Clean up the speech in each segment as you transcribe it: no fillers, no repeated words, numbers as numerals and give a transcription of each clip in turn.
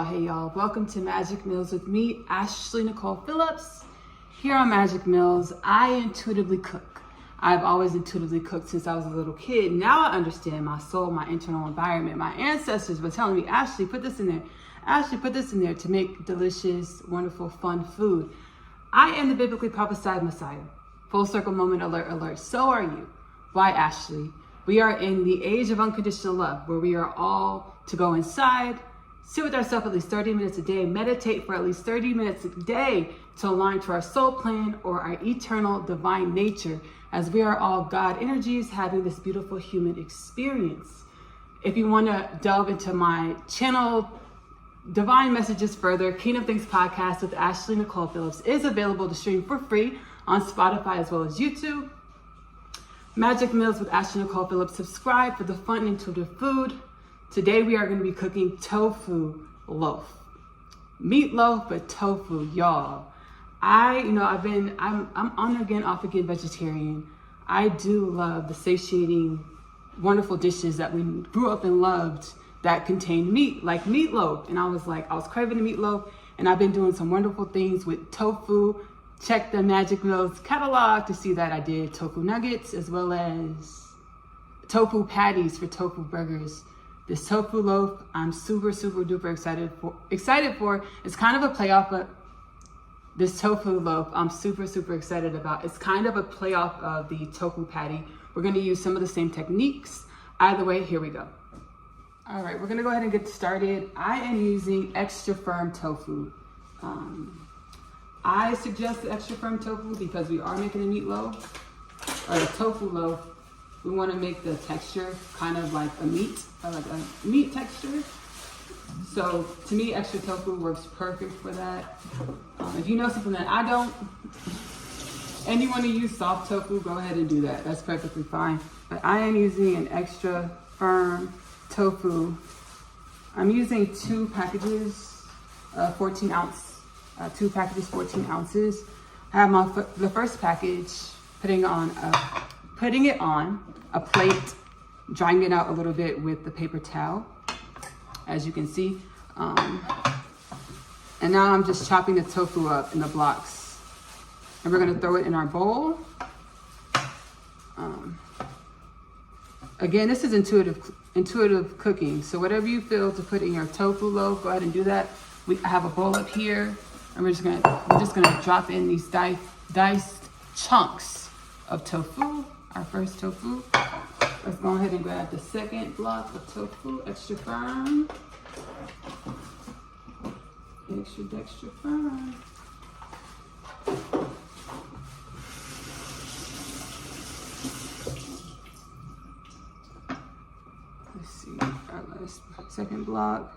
Hey y'all, welcome to Magic Meals with me, Ashley Nicole Phillips. Here on Magic Meals, I intuitively cook. I've always intuitively cooked since I was a little kid. Now I understand my soul, my internal environment. My ancestors were telling me, Ashley, put this in there. Ashley, put this in there to make delicious, wonderful, fun food. I am the biblically prophesied Messiah. Full circle moment alert, alert. So are you. Why, Ashley? We are in the age of unconditional love, where we are all to go inside, sit with ourselves at least 30 minutes a day, meditate for at least 30 minutes a day to align to our soul plan or our eternal divine nature, as we are all God energies having this beautiful human experience. If you want to delve into my channel, Divine Messages Further, Kingdom Things Podcast with Ashley Nicole Phillips is available to stream for free on Spotify as well as YouTube. Magic Meals with Ashley Nicole Phillips. Subscribe for the fun and intuitive food. Today we are going to be cooking tofu loaf. Meatloaf, but tofu, y'all. I'm on again, off again vegetarian. I do love the satiating, wonderful dishes that we grew up and loved that contain meat, like meatloaf. And I was craving the meatloaf, and I've been doing some wonderful things with tofu. Check the Magic Meals catalog to see that I did tofu nuggets as well as tofu patties for tofu burgers. This tofu loaf, I'm super, super duper excited for. It's kind of a playoff, but this tofu loaf, I'm super, super excited about. It's kind of a playoff of the tofu patty. We're gonna use some of the same techniques. Either way, here we go. All right, we're gonna go ahead and get started. I am using extra firm tofu. I suggest the extra firm tofu because we are making a meatloaf, or a tofu loaf. We want to make the texture kind of like a meat texture. So to me, extra tofu works perfect for that. If you know something that I don't, and you want to use soft tofu, go ahead and do that. That's perfectly fine. But I am using an extra firm tofu. I'm using 2 packages, 14 ounce. 2 packages, 14 ounces. I have the first package, putting it on a plate, drying it out a little bit with the paper towel, as you can see. And now I'm just chopping the tofu up in the blocks, and we're gonna throw it in our bowl. Again, this is intuitive cooking. So whatever you feel to put in your tofu loaf, go ahead and do that. I have a bowl up here. And we're just gonna drop in these diced chunks of tofu, our first tofu. Let's go ahead and grab the second block of tofu, extra firm. Extra firm. Let's see, our last second block.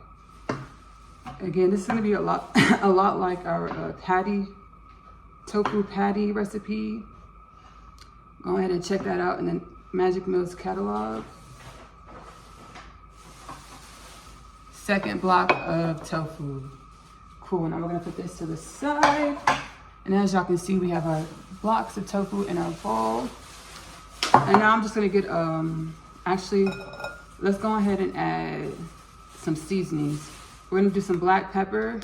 Again, this is gonna be a lot like our tofu patty recipe. Go ahead and check that out in the Magic Meals catalog. Second block of tofu. Cool, now we're gonna put this to the side. And as y'all can see, we have our blocks of tofu in our bowl. And now I'm just gonna get, let's go ahead and add some seasonings. We're gonna do some black pepper.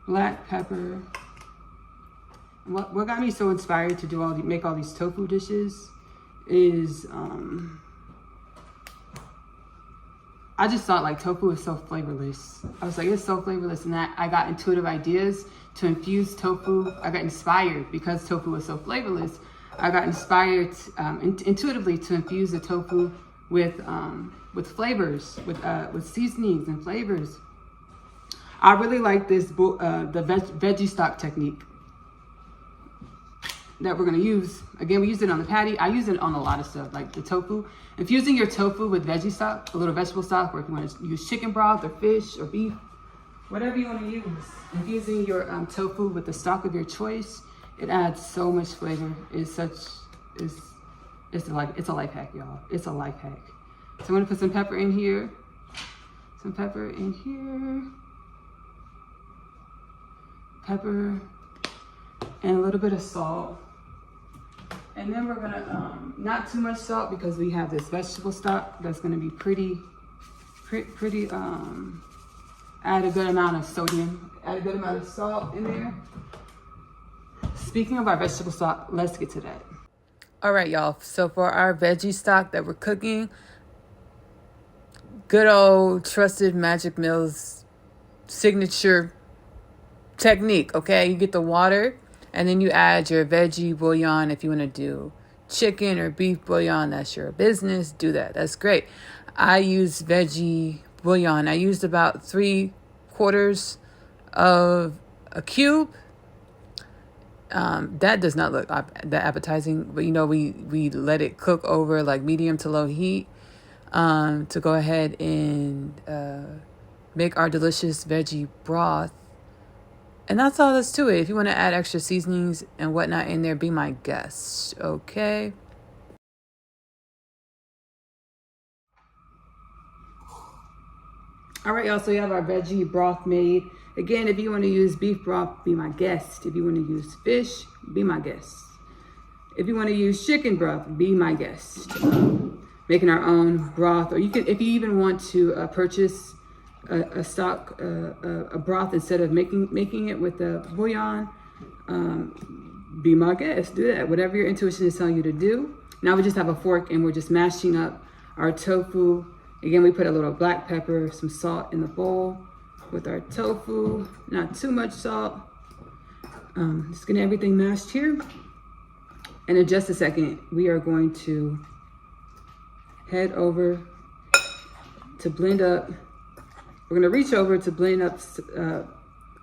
Black pepper. What got me so inspired to make all these tofu dishes is I just thought like tofu is so flavorless. I was like, it's so flavorless, and that I got intuitive ideas to infuse tofu. I got inspired because tofu is so flavorless. I got inspired intuitively to infuse the tofu with flavors, with seasonings and flavors. I really like this the veggie stock technique that we're gonna use. Again, we use it on the patty. I use it on a lot of stuff, like the tofu. Infusing your tofu with veggie stock, a little vegetable stock, or if you want to use chicken broth or fish or beef, whatever you want to use. Infusing your tofu with the stock of your choice, it adds so much flavor. It's a life hack, y'all. It's a life hack. So I'm gonna put some pepper in here. Pepper and a little bit of salt. And then we're gonna, not too much salt because we have this vegetable stock that's gonna be pretty, add a good amount of sodium, add a good amount of salt in there. Speaking of our vegetable stock, let's get to that. All right, y'all. So for our veggie stock that we're cooking, good old trusted Magic Mills signature technique, okay? You get the water and then you add your veggie bouillon. If you want to do chicken or beef bouillon, that's your business. Do that. That's great. I use veggie bouillon. I used about 3/4 of a cube. That does not look that appetizing, but we let it cook over like medium to low heat to go ahead and make our delicious veggie broth. And that's all that's to it. If you want to add extra seasonings and whatnot in there, be my guest, okay? All right, y'all, so we have our veggie broth made. Again, if you want to use beef broth, be my guest. If you want to use fish, be my guest. If you want to use chicken broth, be my guest. Making our own broth, or you can, if you even want to purchase a stock, a broth instead of making it with the bouillon, be my guest. Do that. Whatever your intuition is telling you to do. Now we just have a fork and we're just mashing up our tofu. Again, we put a little black pepper, some salt in the bowl with our tofu, not too much salt. Just getting everything mashed here. And in just a second, we are going to head over to blend up. We're gonna reach over to blend up,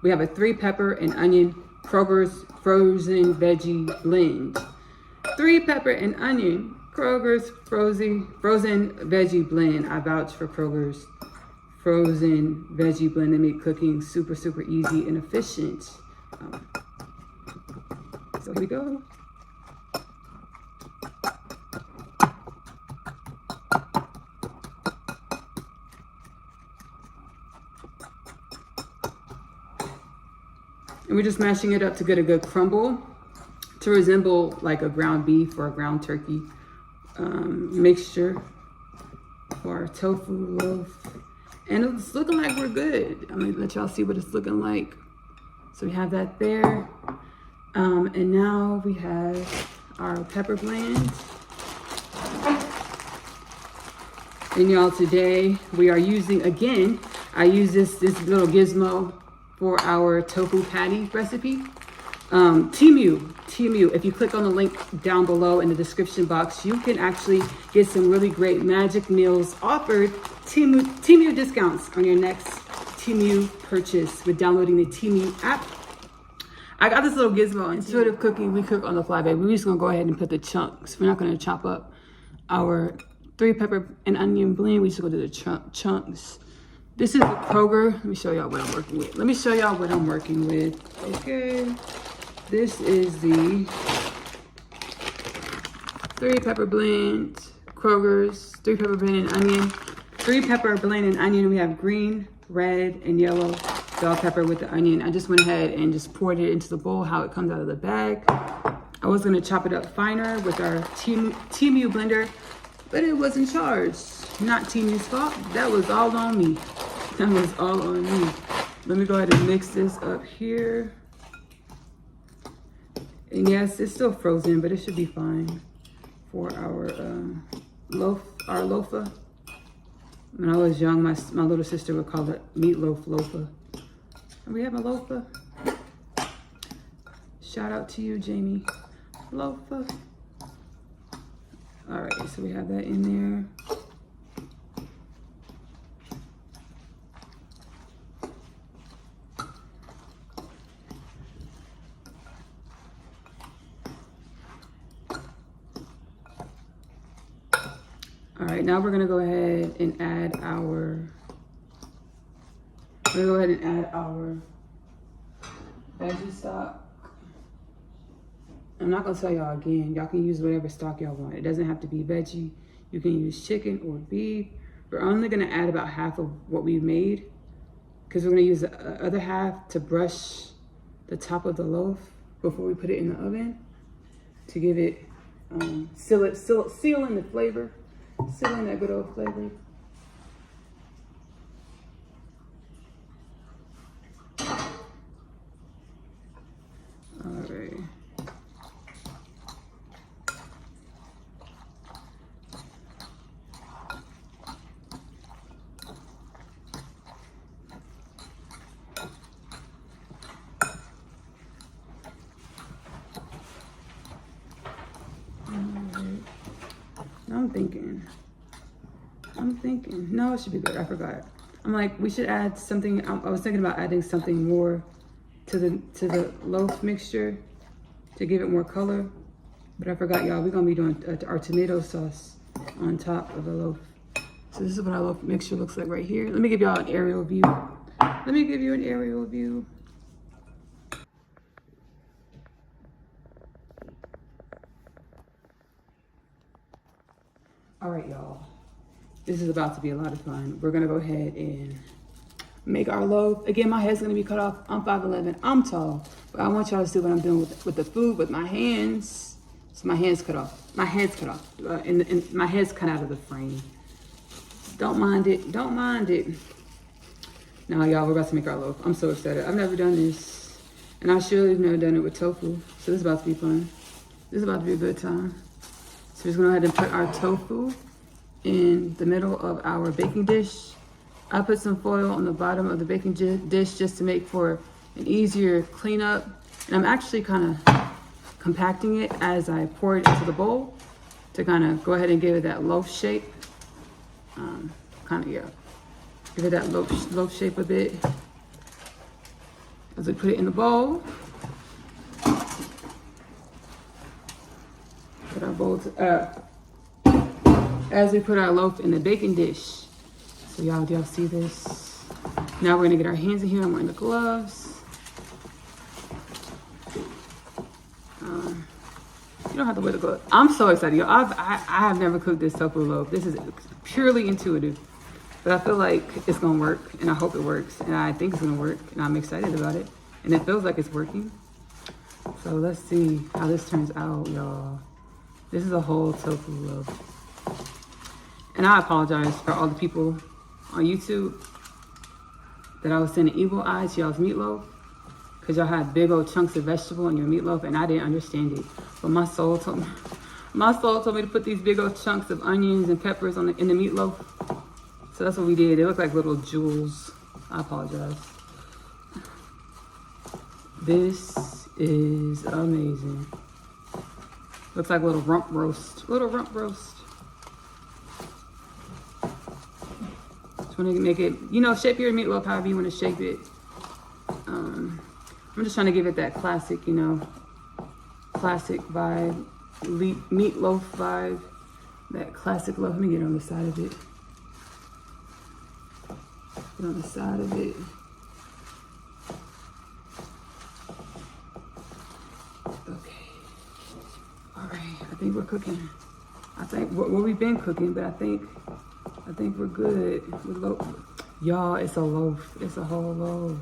we have a 3 pepper and onion Kroger's frozen veggie blend. 3 pepper and onion Kroger's frozen veggie blend. I vouch for Kroger's frozen veggie blend. They make cooking super, super easy and efficient. So here we go. And we're just mashing it up to get a good crumble to resemble like a ground beef or a ground turkey mixture for our tofu loaf. And it's looking like we're good. I'm gonna let y'all see what it's looking like. So we have that there. And now we have our pepper blend. And y'all, today we are using, again, I use this little gizmo for our tofu patty recipe. Temu, if you click on the link down below in the description box, you can actually get some really great Magic Meals offered Temu discounts on your next Temu purchase with downloading the Temu app. I got this little gizmo. Intuitive cooking, we cook on the fly, baby. We're just gonna go ahead and put the chunks. We're not gonna chop up our 3 pepper and onion blend. We just gonna do the chunks. This is the Kroger. Let me show y'all what I'm working with. Okay. This is the 3 pepper blend, Kroger's 3 pepper blend and onion. 3 pepper blend and onion. We have green, red, and yellow bell pepper with the onion. I just went ahead and just poured it into the bowl how it comes out of the bag. I was gonna chop it up finer with our Temu blender, but it wasn't charged. Not Temu's fault. That was all on me. That was all on me. Let me go ahead and mix this up here. And yes, it's still frozen, but it should be fine for our loafa. When I was young, my little sister would call it meatloaf loafa. And we have a loafa. Shout out to you, Jamie. Loafa. All right, so we have that in there. All right, now we're gonna go ahead and add our veggie stock. I'm not gonna tell y'all again. Y'all can use whatever stock y'all want. It doesn't have to be veggie. You can use chicken or beef. We're only gonna add about half of what we made because we're gonna use the other half to brush the top of the loaf before we put it in the oven to give it sealing the flavor, sealing that good old flavor. All right. I'm thinking, no, it should be good. I forgot. I'm like, we should add something. I was thinking about adding something more to the loaf mixture to give it more color, but I forgot, y'all. We're gonna be doing our tomato sauce on top of the loaf. So this is what our loaf mixture looks like right here. Let me give y'all an aerial view. Let me give you an aerial view. All right, y'all. This is about to be a lot of fun. We're gonna go ahead and make our loaf. Again, my head's gonna be cut off. I'm 5'11", I'm tall, but I want y'all to see what I'm doing with the food with my hands. So my hand's cut off. My head's cut off, and my head's cut out of the frame. Don't mind it, don't mind it. Now, y'all, we're about to make our loaf. I'm so excited. I've never done this, and I surely have never done it with tofu. So this is about to be fun. This is about to be a good time. So we're just gonna go ahead and put our tofu in the middle of our baking dish. I put some foil on the bottom of the baking dish just to make for an easier cleanup. And I'm actually kind of compacting it as I pour it into the bowl to kind of go ahead and give it that loaf shape. Give it that loaf shape a bit. As I put it in the bowl. Put our bowl as we put our loaf in the baking dish. So y'all, do y'all see this? Now we're gonna get our hands in here. I'm wearing the gloves. You don't have to wear the gloves. I'm so excited, y'all. I have never cooked this tofu loaf. This is purely intuitive, but I feel like it's gonna work, and I hope it works, and I think it's gonna work, and I'm excited about it, and it feels like it's working. So let's see how this turns out, y'all. This is a whole tofu loaf. And I apologize for all the people on YouTube that I was sending evil eyes to y'all's meatloaf, because y'all had big old chunks of vegetable in your meatloaf, and I didn't understand it. But my soul told me to put these big old chunks of onions and peppers in the meatloaf. So that's what we did. They look like little jewels. I apologize. This is amazing. Looks like a little rump roast. Little rump roast. Just want to make it, shape your meatloaf however you want to shape it. I'm just trying to give it that classic, classic vibe, meatloaf vibe, that classic loaf. Let me get on the side of it. Get on the side of it. Okay. All right. I think we're cooking. I think we've been cooking, but I think we're good. Y'all, it's a loaf. It's a whole loaf.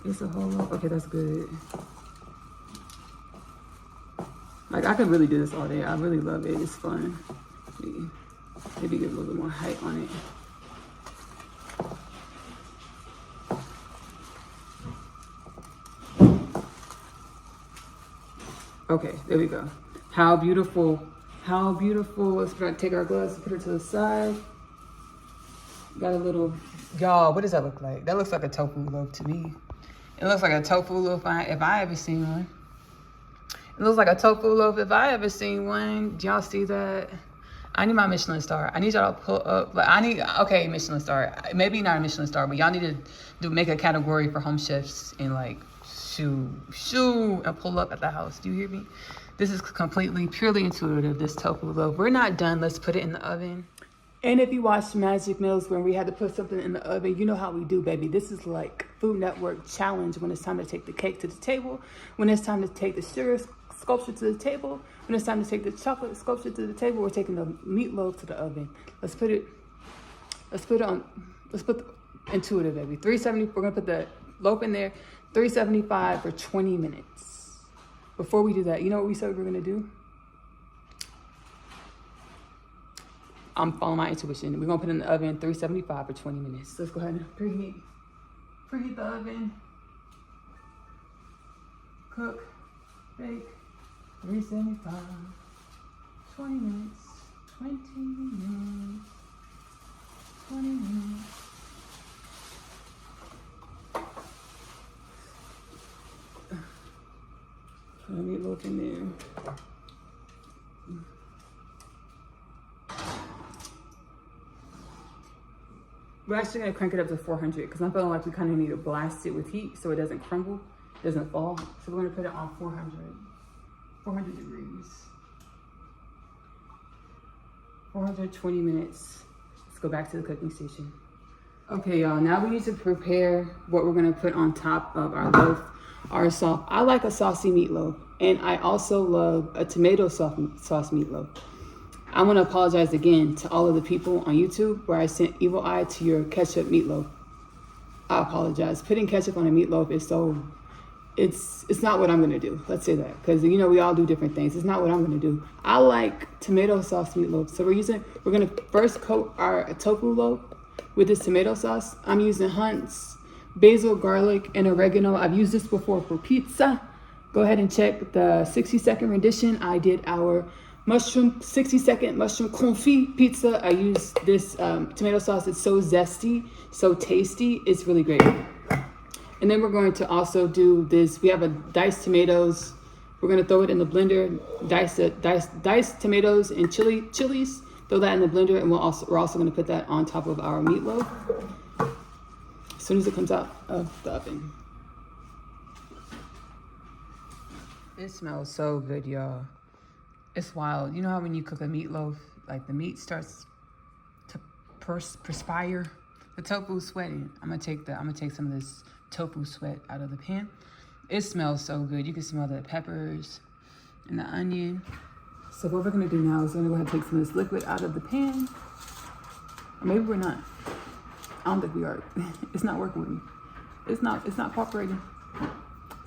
It's a whole loaf. Okay, that's good. Like, I could really do this all day. I really love it. It's fun. Maybe get a little bit more height on it. Okay, there we go. How beautiful. How beautiful. Let's take our gloves and put it to the side. Got a little, y'all, what does that look like? That looks like a tofu loaf to me. It looks like a tofu loaf if I ever seen one. It looks like a tofu loaf if I ever seen one. Do y'all see that? I need my Michelin star. I need y'all to pull up. Okay, Michelin star. Maybe not a Michelin star, but y'all need to make a category for home chefs and shoo, and pull up at the house. Do you hear me? This is purely intuitive, this tofu loaf. We're not done. Let's put it in the oven. And if you watched Magic Meals when we had to put something in the oven, you know how we do, baby. This is like Food Network challenge when it's time to take the cake to the table, when it's time to take the sugar sculpture to the table, when it's time to take the chocolate sculpture to the table, we're taking the meatloaf to the oven. Let's put intuitive, baby. 370, we're gonna put the loaf in there, 375 for 20 minutes. Before we do that, you know what we said we were gonna do? I'm following my intuition. We're gonna put it in the oven 375 for 20 minutes. Let's go ahead and preheat the oven. Cook, bake, 375, 20 minutes, 20 minutes, 20 minutes. Put a meatloaf in there. We're actually gonna crank it up to 400 because I'm feeling like we kind of need to blast it with heat so it doesn't crumble, doesn't fall. So we're gonna put it on 400 degrees. 420 minutes. Let's go back to the cooking station. Okay, y'all, now we need to prepare what we're gonna put on top of our loaf, our sauce. I like a saucy meatloaf, and I also love a tomato sauce meatloaf. I want to apologize again to all of the people on YouTube where I sent evil eye to your ketchup meatloaf. I apologize. Putting ketchup on a meatloaf is it's not what I'm going to do. Let's say that. Because, you know, we all do different things. It's not what I'm going to do. I like tomato sauce meatloaf. So we're going to first coat our tofu loaf with this tomato sauce. I'm using Hunt's basil, garlic, and oregano. I've used this before for pizza. Go ahead and check the 60-second rendition. I did our 60-second mushroom confit pizza. I use this tomato sauce. It's so zesty, so tasty. It's really great. And then we're going to also do this. We have a diced tomatoes. We're going to throw it in the blender. Diced tomatoes and chilies. Throw that in the blender, and we're also going to put that on top of our meatloaf as soon as it comes out of the oven. It smells so good, y'all. It's wild. You know how when you cook a meatloaf, like the meat starts to perspire? The tofu's sweating. I'm gonna take some of this tofu sweat out of the pan. It smells so good. You can smell the peppers and the onion. So what we're gonna do now is we're gonna go ahead and take some of this liquid out of the pan. Or maybe we're not. I don't think we are. It's not working with me. It's not cooperating.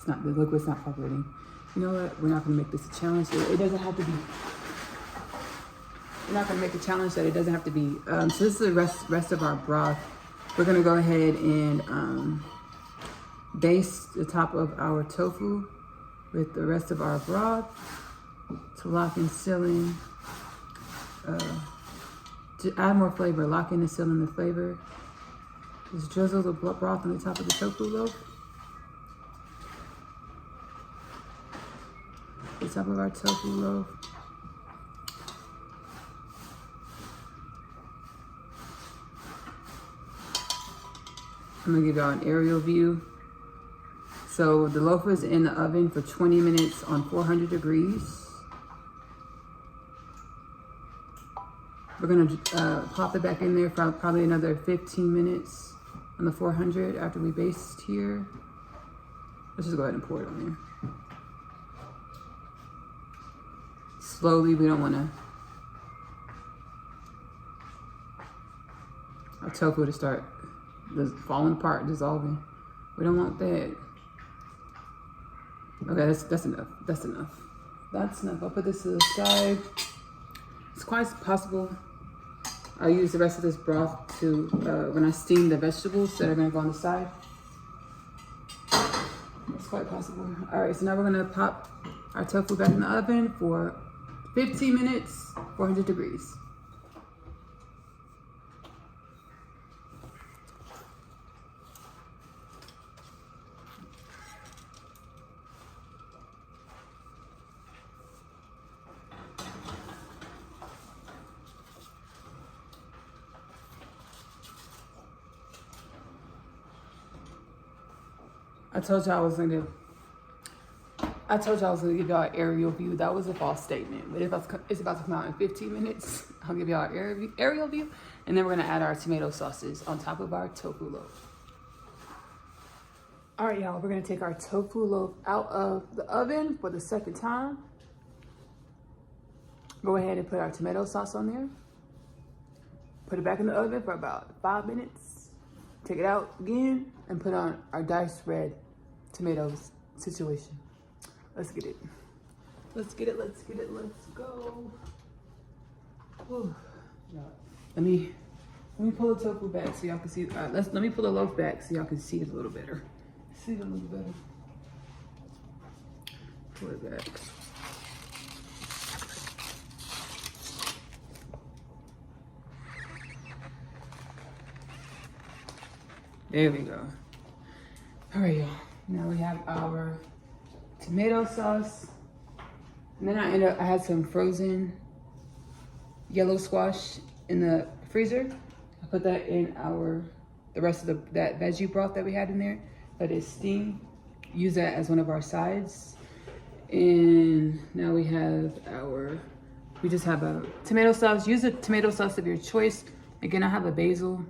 The liquid's not cooperating. You know what? We're not going to make this a challenge. It doesn't have to be. We're not going to make a challenge that it doesn't have to be. So this is the rest of our broth. We're going to go ahead and baste the top of our tofu with the rest of our broth to lock and seal in. To add more flavor, lock in and seal in the flavor. Just drizzle the broth on the top of the tofu loaf. The top of our tofu loaf. I'm gonna give y'all an aerial view. So the loaf was in the oven for 20 minutes on 400 degrees. We're gonna pop it back in there for probably another 15 minutes on the 400 after we baste here. Let's just go ahead and pour it on there. Slowly, we don't want our tofu to start just falling apart, dissolving. We don't want that. Okay, that's enough. That's enough. That's enough. I'll put this to the side. It's quite possible I'll use the rest of this broth to when I steam the vegetables that are gonna go on the side. It's quite possible. All right, so now we're gonna pop our tofu back in the oven for 15 minutes, 400 degrees. I told you I was gonna give y'all an aerial view. That was a false statement. But if it's about to come out in 15 minutes, I'll give y'all an aerial view. And then we're gonna add our tomato sauces on top of our tofu loaf. All right, y'all, we're gonna take our tofu loaf out of the oven for the second time. Go ahead and put our tomato sauce on there. Put it back in the oven for about 5 minutes. Take it out again and put on our diced red tomatoes situation. Let's get it. Let's get it. Let's get it. Let's go. Whew. Yeah. Let me pull the tofu back so y'all can see. Let me pull the loaf back so y'all can see it a little better. See it a little better. Pull it back. There we go. All right, y'all. Now we have our tomato sauce. And then I had some frozen yellow squash in the freezer. I put that in the rest of that veggie broth that we had in there. Let it steam. Use that as one of our sides. And now we just have a tomato sauce. Use a tomato sauce of your choice. Again, I have a basil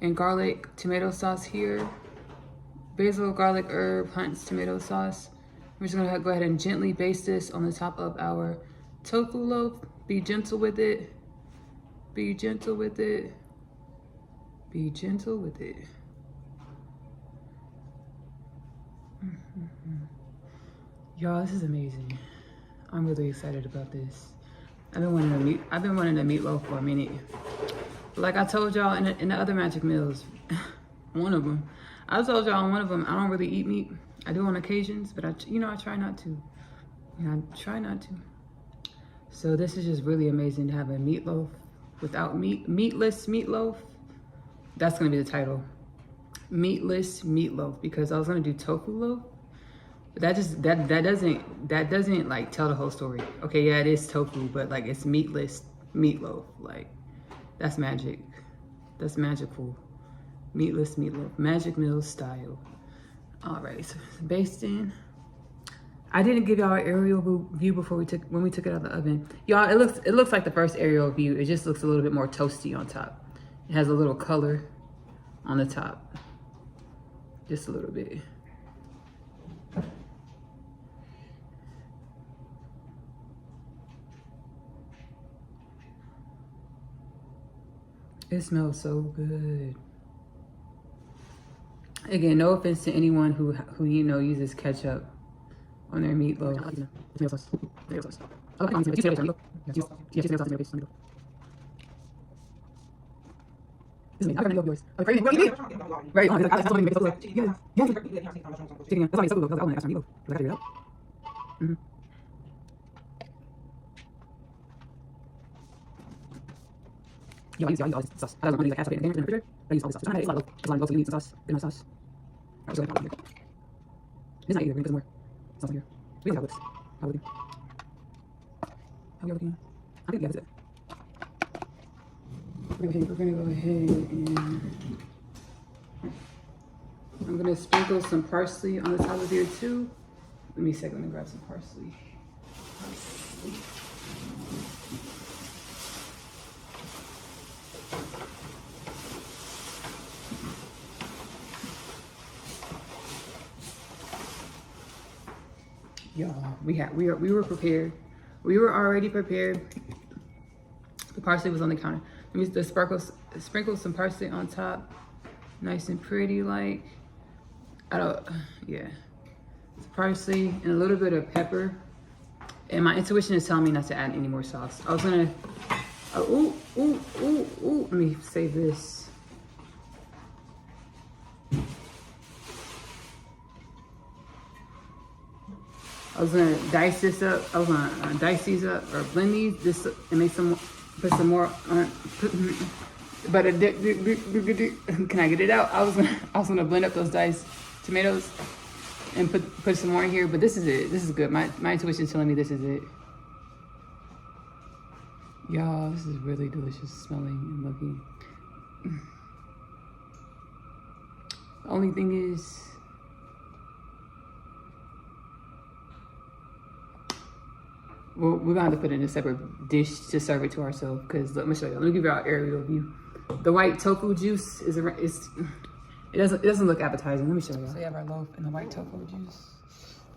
and garlic tomato sauce here. Basil, garlic, herb, Hunt's tomato sauce. We're just gonna go ahead and gently baste this on the top of our tofu loaf. Be gentle with it. Be gentle with it. Be gentle with it. Y'all, this is amazing. I'm really excited about this. I've been wanting a meatloaf for a minute. Like I told y'all in the other magic meals, one of them. I told y'all on one of them, I don't really eat meat. I do on occasions, but I try not to. I try not to. So this is just really amazing to have a meatloaf without meat, meatless meatloaf. That's gonna be the title, meatless meatloaf, because I was gonna do tofu loaf, but that doesn't like tell the whole story. Okay, yeah, it is tofu, but like it's meatless meatloaf. Like that's magic. That's magical. Meatless meatloaf, Magic Meals style. All right, so it's basting. I didn't give y'all an aerial view when we took it out of the oven. Y'all, it looks like the first aerial view. It just looks a little bit more toasty on top. It has a little color on the top, just a little bit. It smells so good. Again, no offense to anyone who uses ketchup on their meatloaf. Tomato sauce. Tomato sauce. Oh, okay. Tomato sauce. Yeah, tomato sauce in your face. This is me. I'm gonna go yours. Oh, crazy. Right. I told you to make it. Yeah. Chicken. That's why it's so good. I want to ask my meatloaf. I gotta figure it out. Yo, I use all this sauce. I don't want to use like half of it in the refrigerator. I use all this sauce. It's not a lot of it's a lot of go to meat and sauce. Get my sauce. I'm just gonna put it here. It's not either. We're gonna put some more sauce on here. We have this. How are we looking? How are we looking? I think yeah, that's it. We're gonna go ahead and I'm gonna sprinkle some parsley on the top of here too. Let me a second. Let me grab some parsley. Y'all, we were prepared. We were already prepared. The parsley was on the counter. Let me just sprinkle some parsley on top, nice and pretty. Like yeah, it's parsley and a little bit of pepper. And my intuition is telling me not to add any more sauce. I was gonna, let me save this. I was gonna dice this up. I was gonna dice these up or blend these and make some, put some more on. But can I get it out? I was gonna blend up those diced tomatoes and put some more in here. But this is it. This is good. My intuition is telling me this is it. Y'all, this is really delicious smelling and looking. The only thing is, well, we're gonna have to put it in a separate dish to serve it to ourselves. Because let me show you. Let me give you our aerial view. The white tofu juice it doesn't look appetizing. Let me show you. So we have our loaf and the white tofu juice.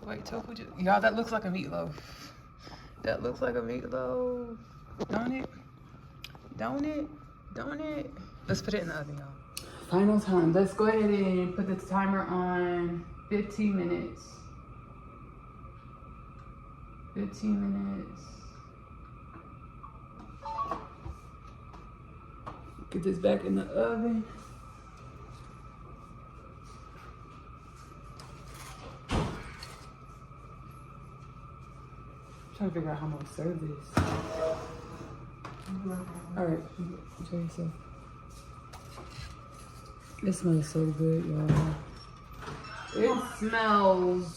The white tofu juice. Y'all, that looks like a meatloaf. That looks like a meatloaf. Don't it? Don't it? Don't it? Let's put it in the oven, y'all. Final time. Let's go ahead and put the timer on 15 minutes. 15 minutes. Get this back in the oven. Trying to figure out how I'm gonna serve this. All right, enjoy yourself. It smells so good, y'all. It smells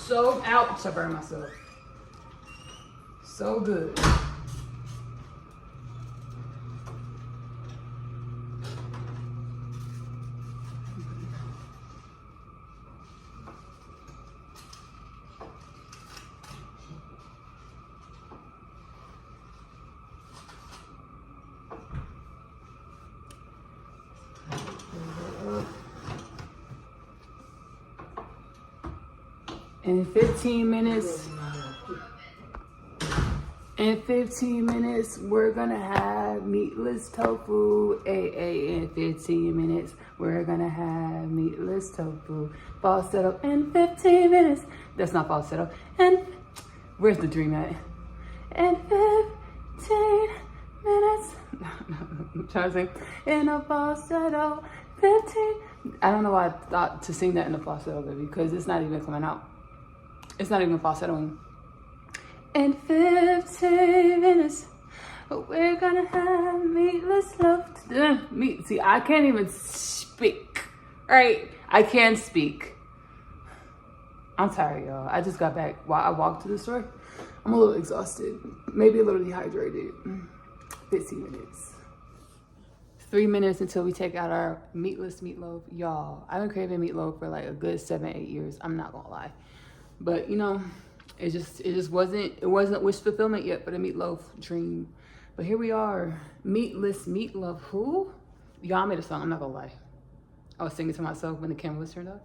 so, ouch, I burned myself. So good. In 15 minutes, we're gonna have meatless tofu. In 15 minutes, we're gonna have meatless tofu. Falsetto in 15 minutes. That's not falsetto. And where's the dream at? In 15 minutes. I'm trying to sing in a falsetto. 15. I don't know why I thought to sing that in a falsetto, baby, because it's not even coming out. It's not even falsettoing. In 15 minutes, we're gonna have meatless love. Meat. See, I can't even speak. Right? I can't speak. I'm tired, y'all. I just got back while I walked to the store. I'm a little exhausted, maybe a little dehydrated. 15 minutes. 3 minutes until we take out our meatless meatloaf. Y'all, I've been craving meatloaf for like a good 7-8 years. I'm not gonna lie. But you know, it just wasn't wish fulfillment yet for the meatloaf dream. But here we are, meatless meatloaf. Who? Y'all made a song, I'm not gonna lie. I was singing to myself when the camera was turned off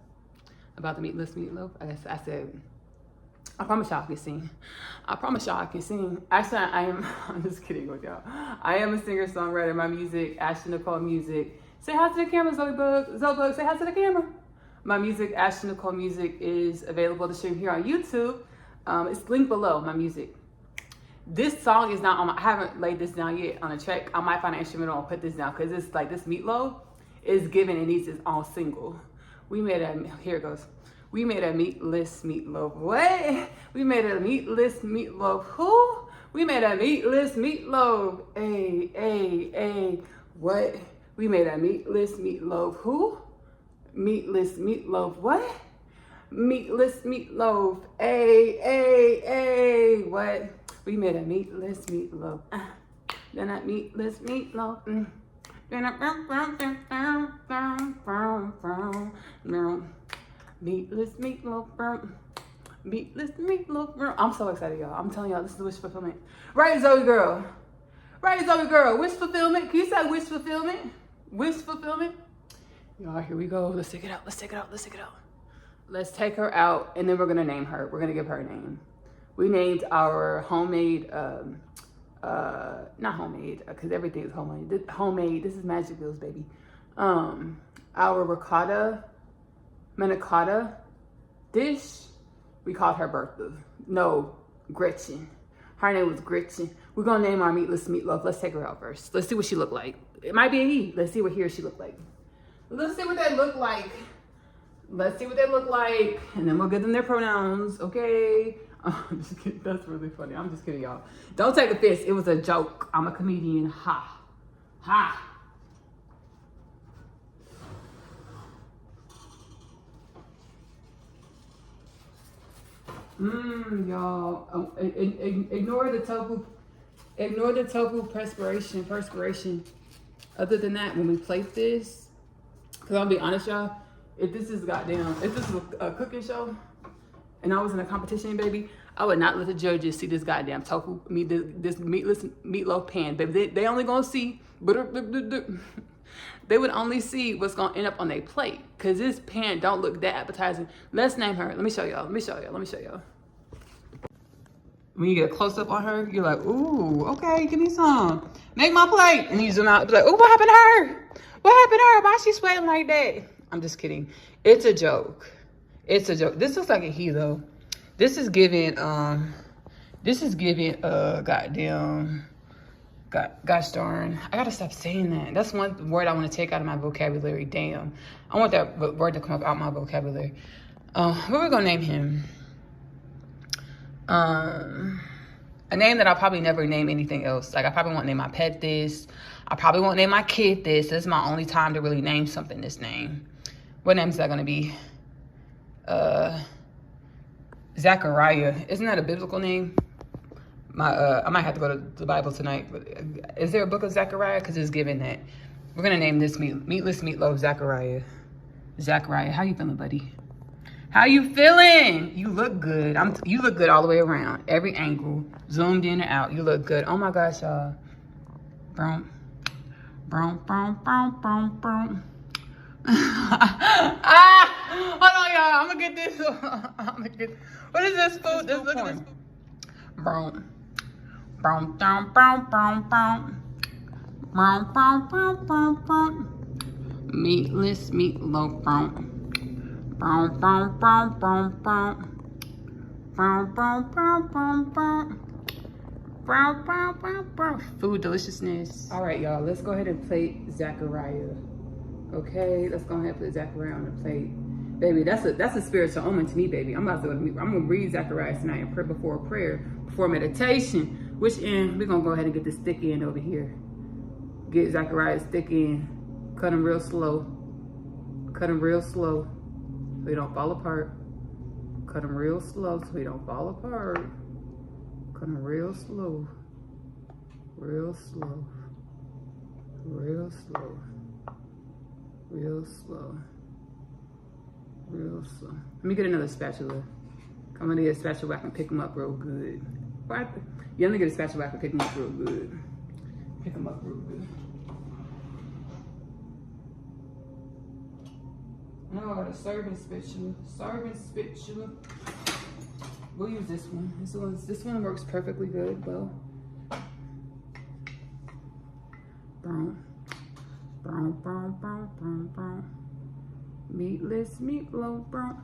about the meatless meatloaf. I said, I promise y'all I can sing. I promise y'all I can sing. Actually, I'm just kidding with y'all. I am a singer-songwriter. My music, Ashley Nicole Music. Say hi to the camera, Zoe Bug, say hi to the camera. My music, Ashley Nicole Music, is available to stream here on YouTube. It's linked below, my music. This song is not on I haven't laid this down yet on a track. I might find an instrumental and put this down because it's like this meatloaf is given and needs its own single. Here it goes. We made a meatless meatloaf. What? We made a meatless meatloaf. Who? We made a meatless meatloaf. Hey. What? We made a meatless meatloaf. Who? Meatless meatloaf. What? Meatless meatloaf. Hey. What? We made a meatless meatloaf. Then that meatless meatloaf. Meatless meatloaf. Meatless meatloaf. I'm so excited, y'all. I'm telling y'all, this is the wish fulfillment. Right, Zoe girl. Wish fulfillment. Can you say wish fulfillment? Wish fulfillment. Y'all, here we go. Let's take it out. Let's take her out, and then we're gonna name her. We're gonna give her a name. We named our homemade, not homemade, because everything is homemade. Homemade. This is Magic Bills, baby. Our manicotta dish, we called her Bertha. No, Gretchen. Her name was Gretchen. We're gonna name our meatless meatloaf. Let's take her out first. Let's see what she look like. It might be a he. Let's see what he or she look like. Let's see what they look like. And then we'll give them their pronouns, okay? I'm just kidding. That's really funny. I'm just kidding, y'all. Don't take offense. It was a joke. I'm a comedian. Ha. Y'all. Ignore the tofu perspiration. Other than that, when we plate this, because I'll be honest, y'all, if this is a cooking show and I was in a competition, baby, I would not let the judges see this goddamn tofu, this meatless meatloaf pan, baby. They only gonna see, they would only see what's gonna end up on their plate, because this pan don't look that appetizing. Let's name her. Let me show y'all. When you get a close up on her, you're like, ooh, okay, give me some. Make my plate. And you zoom out, be like, ooh, what happened to her? Why is she sweating like that? I'm just kidding. It's a joke. This looks like a he though. This is giving goddamn Gosh darn. I gotta stop saying that. That's one word I want to take out of my vocabulary. Damn. I want that word to come up out my vocabulary. What are we gonna name him? A name that I'll probably never name anything else. Like, I probably won't name my pet this. I probably won't name my kid this. This is my only time to really name something this name. What name is that gonna be? Zachariah. Isn't that a biblical name? I might have to go to the Bible tonight. But is there a book of Zachariah? Because it's given that. We're gonna name this Meatless Meatloaf Zachariah. Zachariah, how you feeling, buddy? How you feeling? You look good. You look good all the way around. Every angle, zoomed in and out. You look good. Oh my gosh, y'all. Brown. Hold on, y'all. I'm gonna get this. What is this food? Look at this. Brown. Meatless meatloaf. Food deliciousness. All right, y'all. Let's go ahead and plate Zachariah. Okay, let's go ahead and put Zachariah on the plate. Baby, that's a spiritual omen to me, baby. I'm gonna read Zachariah tonight and pray before meditation. Which end? We're gonna go ahead and get this thick end over here. Get Zachariah's thick end. Cut him real slow. So he don't fall apart. Cut him real slow so he don't fall apart. Cut him real slow. Real slow. Real slow. Real slow. Real slow. Let me get another spatula. I'm gonna get a spatula where I can pick them up real good. Yeah, let me get a spatula where I can pick them up real good. Pick them up real good. No, I got a serving spatula. We'll use this one. This one works perfectly good. Well, brown. Meatless meatloaf, brown.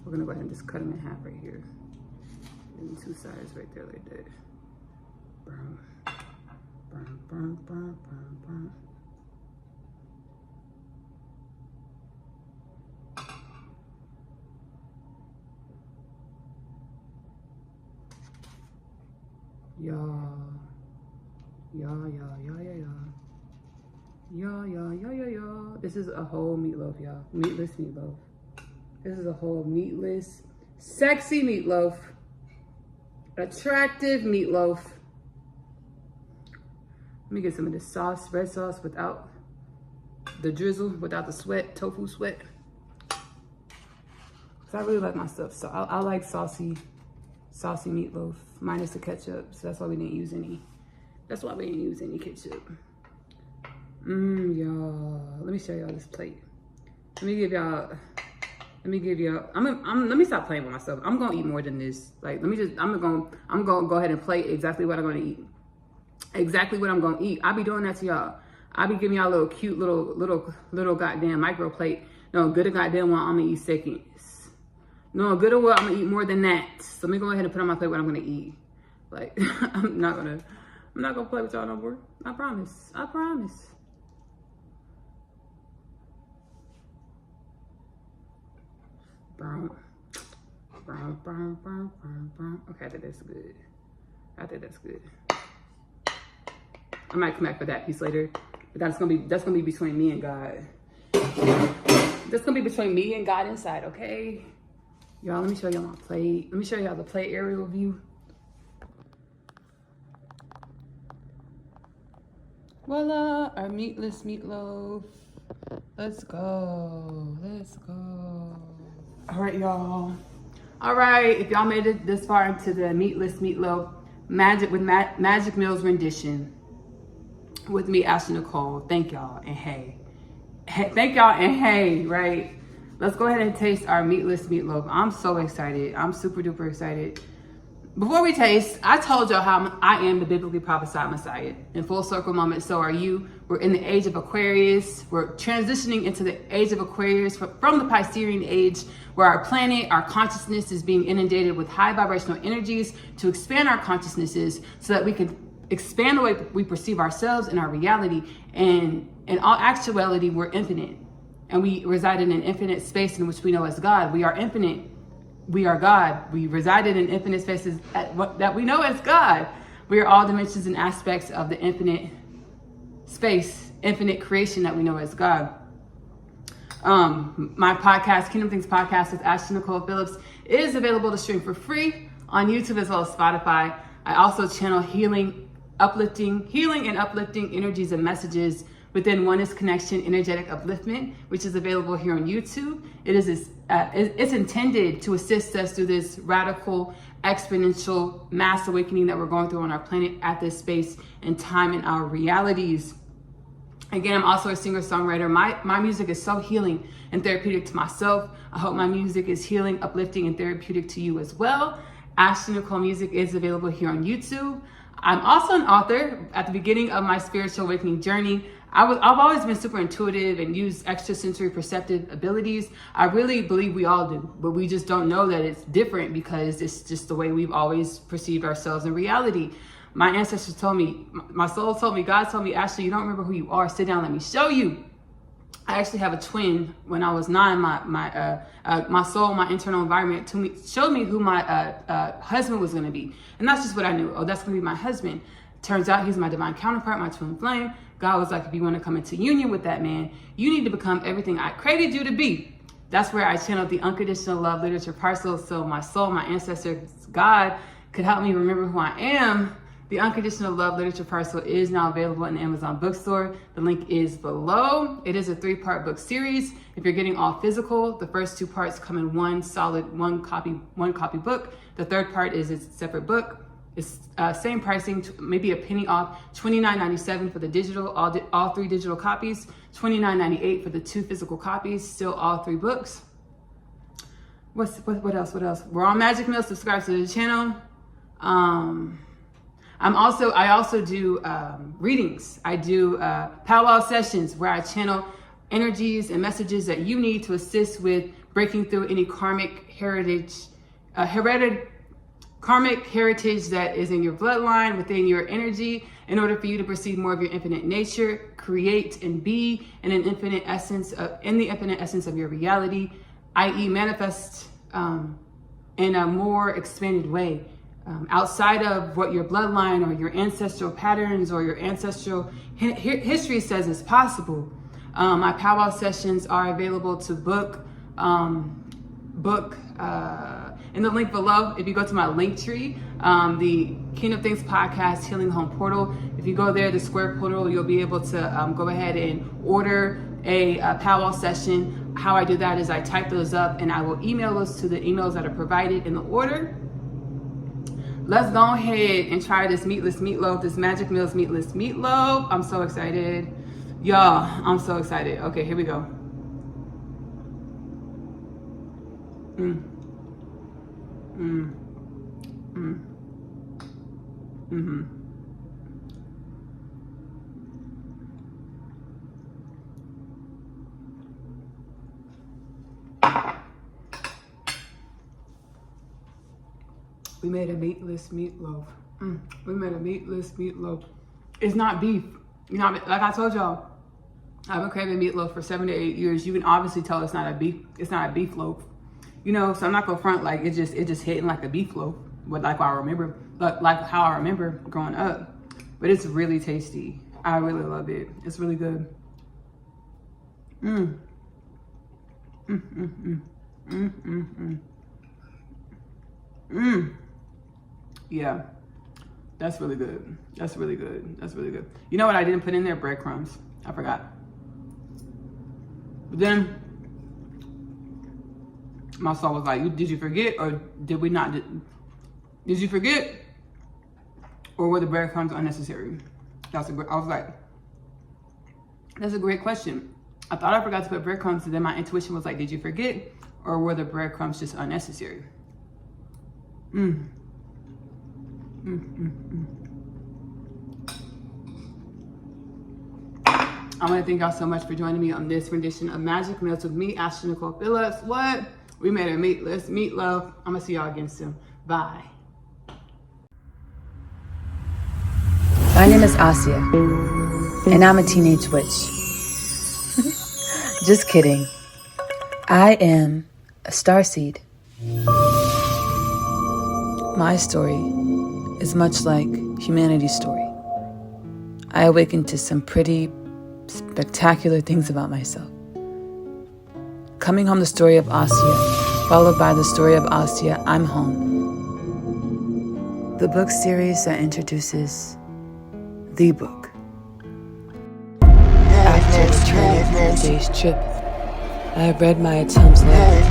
We're gonna go ahead and just cut them in half right here. And two sides right there like that. Brown. Yeah. This is a whole meatloaf, y'all. Meatless meatloaf. This is a whole meatless, sexy meatloaf. Attractive meatloaf. Let me get some of this sauce, red sauce without the drizzle, without the sweat, tofu sweat. Cause I really like my stuff. So I like saucy meatloaf minus the ketchup. So that's why we didn't use any. That's why we didn't use any ketchup. Y'all. Let me show y'all this plate. Let me give y'all. Let me stop playing with myself. I'm gonna eat more than this. Like, I'm gonna go ahead and plate exactly what I'm gonna eat. Exactly what I'm gonna eat. I be doing that to y'all. I be giving y'all a little cute little goddamn micro plate. No, good or goddamn one, I'm gonna eat seconds. No, good or what, I'm gonna eat more than that. So let me go ahead and put on my plate what I'm gonna eat. Like, I'm not gonna play with y'all no more. I promise. Brown. Okay, I think that's good. I might come back for that piece later, but that's gonna be between me and God. That's gonna be between me and God inside, okay? Y'all, let me show y'all my plate. Let me show y'all the plate aerial view. Voila, our meatless meatloaf. Let's go. All right, y'all. All right, if y'all made it this far into the meatless meatloaf Magic Mills rendition with me, Ashley Nicole, thank y'all and hey. Thank y'all and hey, right? Let's go ahead and taste our meatless meatloaf. I'm so excited. I'm super duper excited. Before we taste, I told y'all how I am the biblically prophesied Messiah. In full circle moment, so are you. We're in the age of Aquarius. We're transitioning into the age of Aquarius from the Piscean age, where our planet, our consciousness is being inundated with high vibrational energies to expand our consciousnesses so that we can expand the way we perceive ourselves and our reality. And in all actuality, we're infinite. And we reside in an infinite space in which we know as God. We are infinite. We are God. We reside in infinite spaces that we know as God. We are all dimensions and aspects of the infinite space, infinite creation that we know as God. My podcast, Kingdom Things Podcast with Ashley Nicole Phillips, is available to stream for free on YouTube as well as Spotify. I also channel healing and uplifting energies and messages within Oneness Connection Energetic Upliftment, which is available here on YouTube. It's intended to assist us through this radical, exponential mass awakening that we're going through on our planet at this space and time in our realities. Again, I'm also a singer-songwriter. My music is so healing and therapeutic to myself. I hope my music is healing, uplifting, and therapeutic to you as well. Ashley Nicole Music is available here on YouTube. I'm also an author. At the beginning of my spiritual awakening journey, I've always been super intuitive and used extrasensory perceptive abilities. I really believe we all do, but we just don't know that it's different because it's just the way we've always perceived ourselves in reality. My ancestors told me, my soul told me, God told me, Ashley, you don't remember who you are. Sit down, let me show you. I actually have a twin. When I was 9, my soul, my internal environment showed me who my husband was going to be. And that's just what I knew. Oh, that's going to be my husband. Turns out he's my divine counterpart, my twin flame. God was like, if you want to come into union with that man, you need to become everything I created you to be. That's where I channeled the unconditional love literature parcel. So my soul, my ancestors, God could help me remember who I am. The unconditional love literature parcel is now available in the Amazon bookstore. The link is below. It is a 3-part book series. If you're getting all physical, the first 2 parts come in one copy book. The third part is its separate book. It's same pricing, maybe a penny off, $29.97 for the digital, all 3 digital copies, $29.98 for the 2 physical copies, still all 3 books. What else? We're on Magic Mill. Subscribe to the channel. I also do readings. I do powwow sessions where I channel energies and messages that you need to assist with breaking through any karmic heritage that is in your bloodline, within your energy, in order for you to perceive more of your infinite nature, create and be in the infinite essence of your reality, i.e. manifest in a more expanded way. Outside of what your bloodline or your ancestral patterns or your ancestral history says is possible. My powwow sessions are available to book in the link below. If you go to my link tree, the Kingdom Things Podcast Healing Home Portal, if you go there, the square portal, you'll be able to go ahead and order a powwow session. How I do that is I type those up and I will email those to the emails that are provided in the order. Let's go ahead and try this Meatless Meatloaf, this Magic Mills Meatless Meatloaf. I'm so excited. Y'all, I'm so excited. Okay, here we go. We made a meatless meatloaf. We made a meatless meatloaf. It's not beef. You know, like I told y'all, I've been craving meatloaf for 7 to 8 years. You can obviously tell it's not a beef loaf. You know, so I'm not gonna front like it just hitting like a beef loaf. But like how I remember growing up. But it's really tasty. I really love it. It's really good. Yeah, that's really good. That's really good. That's really good. You know what I didn't put in there? Breadcrumbs. I forgot. But then my soul was like, did you forget or did we not? Did you forget? Or were the breadcrumbs unnecessary? I was like, that's a great question. I thought I forgot to put breadcrumbs, and then my intuition was like, did you forget? Or were the breadcrumbs just unnecessary? I want to thank y'all so much for joining me on this rendition of Magic Meals with me, Ashley Nicole Phillips. What? We made a meatless meatloaf. I'm going to see y'all again soon. Bye. My name is Asia, and I'm a teenage witch. Just kidding. I am a starseed. My story is much like humanity's story. I awakened to some pretty spectacular things about myself. Coming home, the story of Asia, followed by the story of Asia, I'm home. The book series that introduces the book. After returning from a day's trip, I have read my Tom's letter.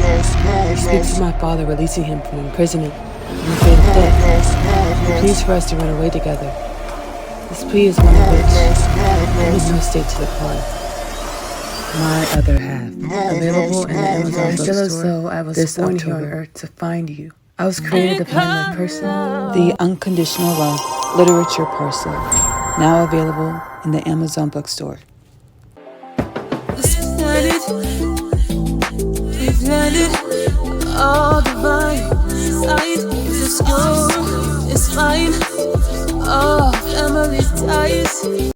He speaks of my father releasing him from imprisonment and the fate of death. He pleads for us to run away together. This plea is one of which I make no state to decline. My other half, available in the Amazon bookstore. I feel as though I was born here on earth to find you. I was created to find my person, the unconditional love literature parcel, now available in the Amazon bookstore. This planet, we planted all divine. Sight is yours, it's mine. All family ties.